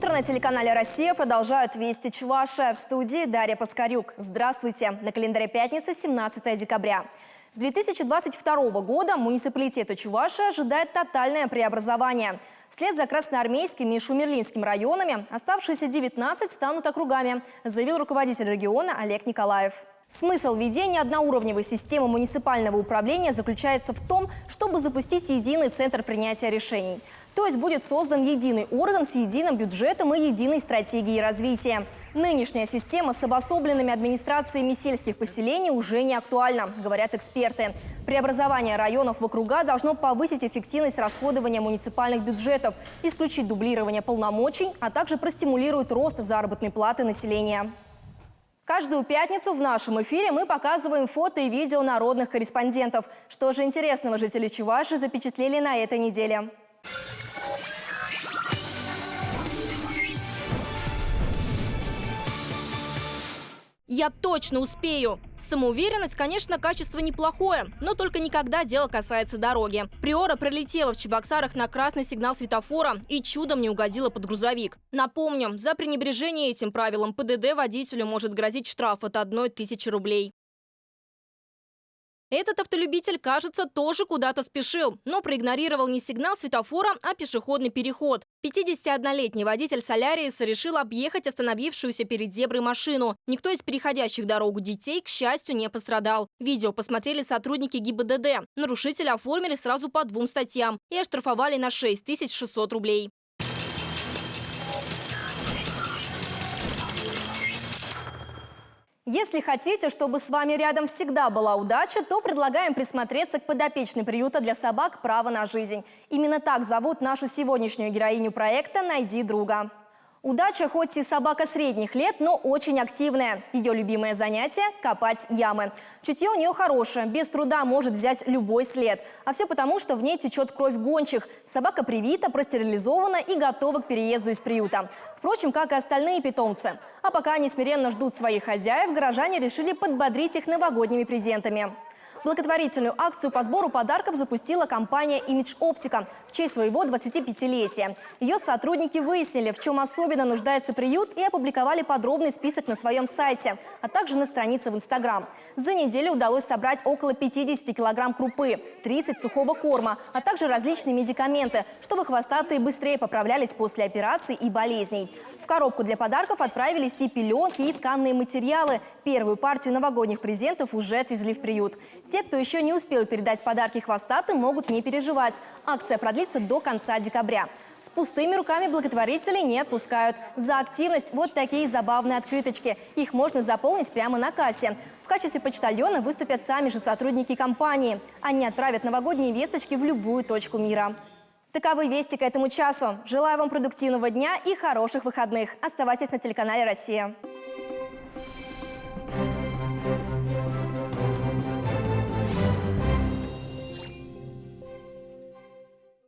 Утро на телеканале «Россия» продолжают «Вести Чувашия». В студии Дарья Паскарюк. Здравствуйте. На календаре пятница, 17 декабря. С 2022 года муниципалитета Чувашия ожидает тотальное преобразование. Вслед за красноармейским и шумерлинским районами оставшиеся 19 станут округами, заявил руководитель региона Олег Николаев. Смысл введения одноуровневой системы муниципального управления заключается в том, чтобы запустить единый центр принятия решений. То есть будет создан единый орган с единым бюджетом и единой стратегией развития. Нынешняя система с обособленными администрациями сельских поселений уже не актуальна, говорят эксперты. Преобразование районов в округа должно повысить эффективность расходования муниципальных бюджетов, исключить дублирование полномочий, а также простимулирует рост заработной платы населения. Каждую пятницу в нашем эфире мы показываем фото и видео народных корреспондентов. Что же интересного жители Чувашии запечатлели на этой неделе? Я точно успею. Самоуверенность, конечно, качество неплохое, но только никогда дело касается дороги. Приора пролетела в Чебоксарах на красный сигнал светофора и чудом не угодила под грузовик. Напомню, за пренебрежение этим правилом ПДД водителю может грозить штраф от 1000 рублей. Этот автолюбитель, кажется, тоже куда-то спешил, но проигнорировал не сигнал светофора, а пешеходный переход. 51-летний водитель Соляриса решил объехать остановившуюся перед зеброй машину. Никто из переходящих дорогу детей, к счастью, не пострадал. Видео посмотрели сотрудники ГИБДД. Нарушителя оформили сразу по 2 статьям и оштрафовали на 6600 рублей. Если хотите, чтобы с вами рядом всегда была удача, то предлагаем присмотреться к подопечной приюта для собак «Право на жизнь». Именно так зовут нашу сегодняшнюю героиню проекта «Найди друга». Удача хоть и собака средних лет, но очень активная. Ее любимое занятие – копать ямы. Чутье у нее хорошее, без труда может взять любой след. А все потому, что в ней течет кровь гончих. Собака привита, простерилизована и готова к переезду из приюта. Впрочем, как и остальные питомцы. А пока они смиренно ждут своих хозяев, горожане решили подбодрить их новогодними презентами. Благотворительную акцию по сбору подарков запустила компания «Имидж Оптика» в честь своего 25-летия. Ее сотрудники выяснили, в чем особенно нуждается приют, и опубликовали подробный список на своем сайте, а также на странице в Инстаграм. За неделю удалось собрать около 50 килограмм крупы, 30 сухого корма, а также различные медикаменты, чтобы хвостатые быстрее поправлялись после операций и болезней. В коробку для подарков отправились и пеленки, и тканные материалы. Первую партию новогодних презентов уже отвезли в приют. Те, кто еще не успел передать подарки хвостатым, могут не переживать. Акция продлится до конца декабря. С пустыми руками благотворители не отпускают. За активность вот такие забавные открыточки. Их можно заполнить прямо на кассе. В качестве почтальона выступят сами же сотрудники компании. Они отправят новогодние весточки в любую точку мира. Таковы вести к этому часу. Желаю вам продуктивного дня и хороших выходных. Оставайтесь на телеканале «Россия».